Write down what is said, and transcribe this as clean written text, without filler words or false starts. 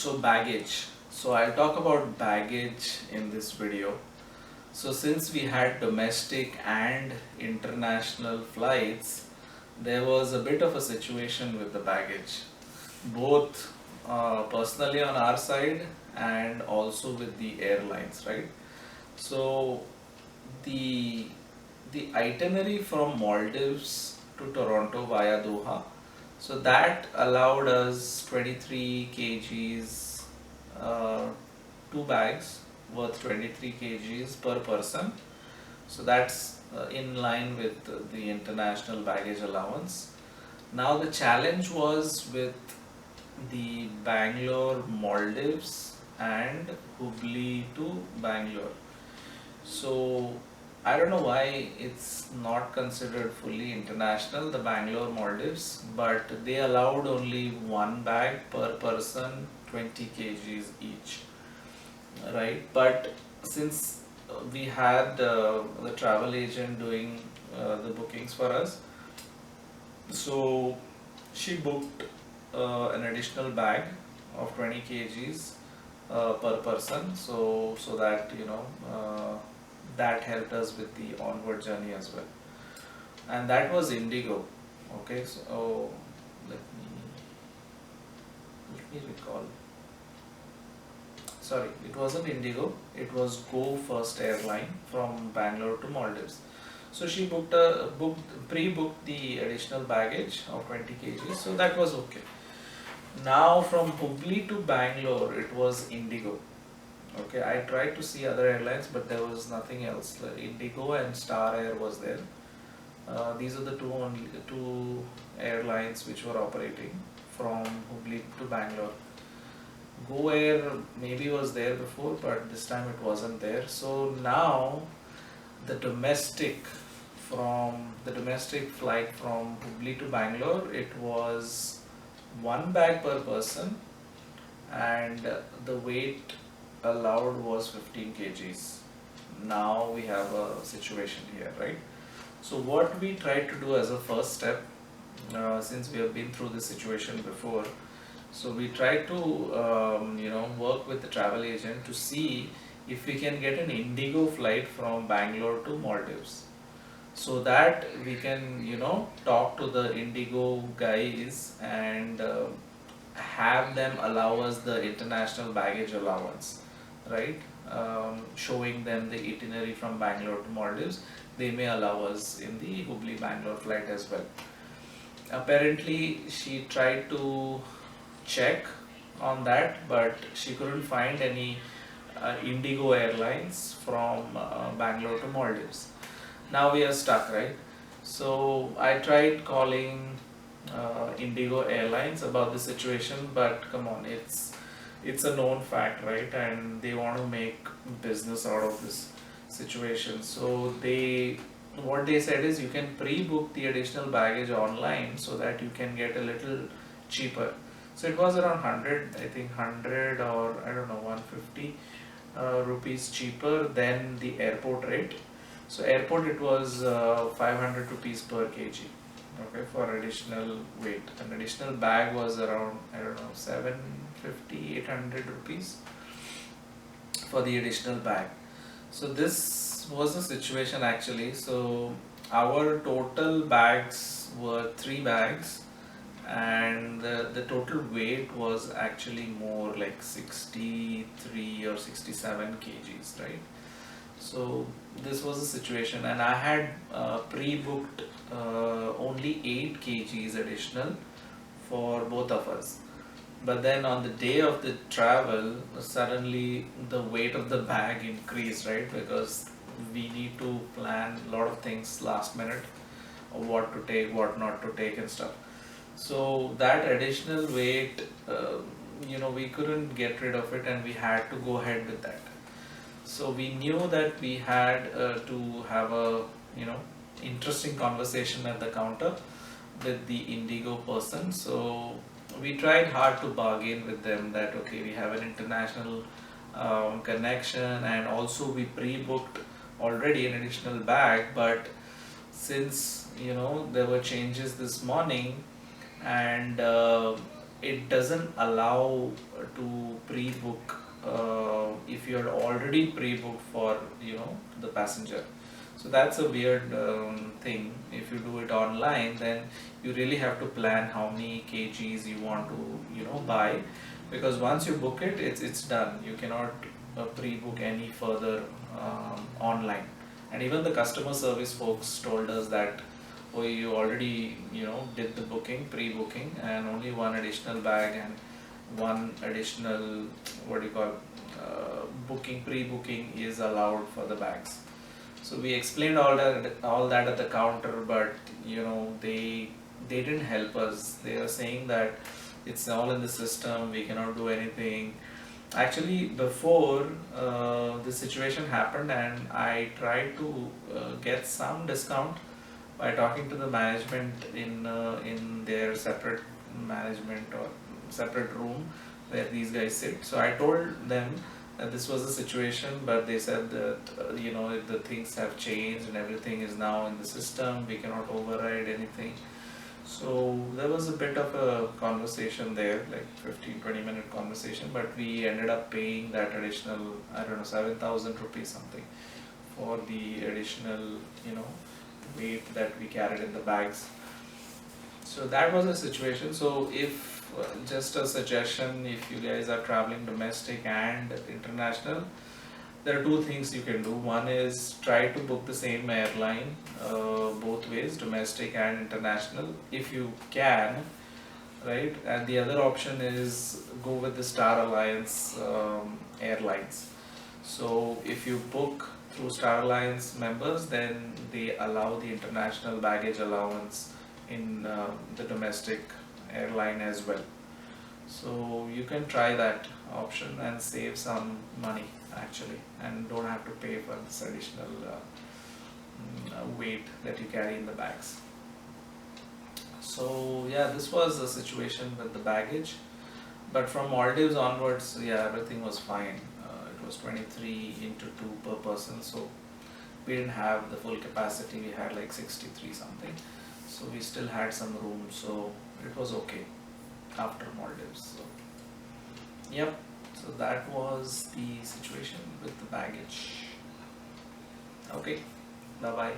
So baggage. So I'll talk about baggage in this video. So since we had domestic and international flights, there was a bit of a situation with the baggage, both personally on our side and also with the airlines, right? So the the itinerary from Maldives to Toronto via Doha, so that allowed us 23 kgs, uh, two bags worth 23 kgs per person. So that's in line with the international baggage allowance. Now the challenge was with the Bangalore Maldives and Hubli to Bangalore. So I don't know why it's not considered fully international, the Bangalore Maldives, but they allowed only one bag per person, 20 kgs each, right? But since we had the travel agent doing the bookings for us, so she booked an additional bag of 20 kgs per person, so that that helped us with the onward journey as well. And that was Indigo. Okay, so let me let me recall. Sorry, it wasn't Indigo. It was Go First Airline from Bangalore to Maldives. So she pre-booked the additional baggage of 20 kgs, so that was okay. Now from Hubli to Bangalore, it was Indigo. Okay, I tried to see other airlines, but there was nothing else. Indigo and Star Air was there. These are the two airlines which were operating from Hubli to Bangalore. Go Air maybe was there before, but this time it wasn't there. So now the domestic flight from Hubli to Bangalore, it was one bag per person, and the weight allowed was 15 kgs. Now we have a situation here, right? So what we tried to do as a first step, since we have been through this situation before, so we tried to work with the travel agent to see if we can get an Indigo flight from Bangalore to Maldives, so that we can talk to the Indigo guys and have them allow us the international baggage allowance, right? Showing them the itinerary from Bangalore to Maldives, they may allow us in the Hubli Bangalore flight as well. Apparently she tried to check on that, but she couldn't find any Indigo Airlines from Bangalore to Maldives. Now we are stuck, right? So I tried calling Indigo Airlines about the situation, but come on, it's a known fact, right? And they want to make business out of this situation. So what they said is you can pre-book the additional baggage online so that you can get a little cheaper. So it was around 100, I think 100, or I don't know, 150 rupees cheaper than the airport rate. So airport it was 500 rupees per kg, okay, for additional weight. An additional bag was around, I don't know, 750, 800 rupees for the additional bag. So this was the situation actually. So our total bags were 3 bags, and the total weight was actually more like 63 or 67 kgs, right? So this was the situation, and I had pre-booked only 8 kgs additional for both of us. But then on the day of the travel, suddenly the weight of the bag increased, right? Because we need to plan a lot of things last minute, of what to take, what not to take, and stuff. So that additional weight, we couldn't get rid of it, and we had to go ahead with that. So we knew that we had to have a interesting conversation at the counter with the Indigo person. So we tried hard to bargain with them that okay, we have an international connection, and also we pre-booked already an additional bag, but since there were changes this morning, and it doesn't allow to pre-book if you had already pre-booked for the passenger. So that's a weird thing. If you do it online, then you really have to plan how many kgs you want to buy, because once you book it, it's done. You cannot pre-book any further online. And even the customer service folks told us that, oh, you already did the booking, pre-booking, and only one additional bag and one additional, what do you call, booking, pre-booking is allowed for the bags. So we explained all that at the counter, but they didn't help us. They were saying that it's all in the system, we cannot do anything. Actually, before the situation happened, and I tried to get some discount by talking to the management in their separate management or separate room where these guys sit. So I told them that this was the situation, but they said that the things have changed and everything is now in the system, we cannot override anything. So there was a bit of a conversation there, like 15-20 minute conversation, but we ended up paying that additional, I don't know, 7,000 rupees something for the additional weight that we carried in the bags. So that was the situation. So if just a suggestion, if you guys are traveling domestic and international, there are two things you can do. One is try to book the same airline both ways, domestic and international, if you can, right? And the other option is go with the Star Alliance airlines. So if you book through Star Alliance members, then they allow the international baggage allowance in the domestic airline as well. So you can try that option and save some money actually, and don't have to pay for this additional weight that you carry in the bags. So yeah, this was the situation with the baggage. But from Maldives onwards, yeah, everything was fine. It was 23 into 2 per person, so we didn't have the full capacity. We had like 63 something, so we still had some room, so it was okay after Maldives. So yep, so that was the situation with the baggage. Okay, bye bye.